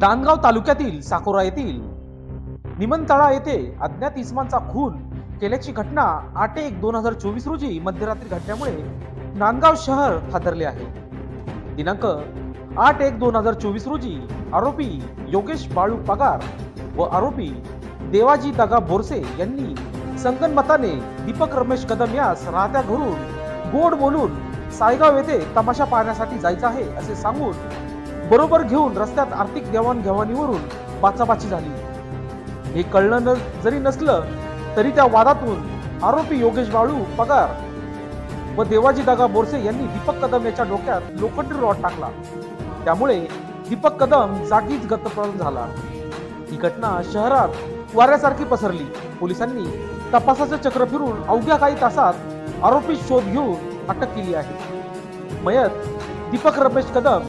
नांदगाव तालुक्यातील साकोरा येथील निमंतळा येथे अज्ञात इसमांचा खून केल्याची घटना 8/1/2024 रोजी मध्यरात्री घडल्यामुळे नांदगाव शहर हादरले आहे। दिनांक 8/1/2024 रोजी आरोपी योगेश बाळू पगार व आरोपी देवाजी दगा बोरसे यांनी संगनमताने दीपक रमेश कदम यास राहत्या घरून गोड बोलून सायगाव येथे तमाशा पाहण्यासाठी जायचं आहे असे सांगून बरोबर घेऊन रस्त्यात आर्थिक देवाणघेवाणीवरून बाचाबाची झाली। हे कळलं जरी नसलं तरी त्या वादातून आरोपी योगेश बाळू पगार व देवाजी दगा बोरसे यांनी दीपक कदम याच्या डोक्यात लोखंडी रॉड टाकला। त्यामुळे दीपक कदम जागीच गतप्रधान झाला। ही घटना शहरात वाऱ्यासारखी पसरली। पोलिसांनी तपासाचे चक्र फिरून अवघ्या काही तासात आरोपी शोध घेऊन अटक केली आहे। मयत दीपक रमेश कदम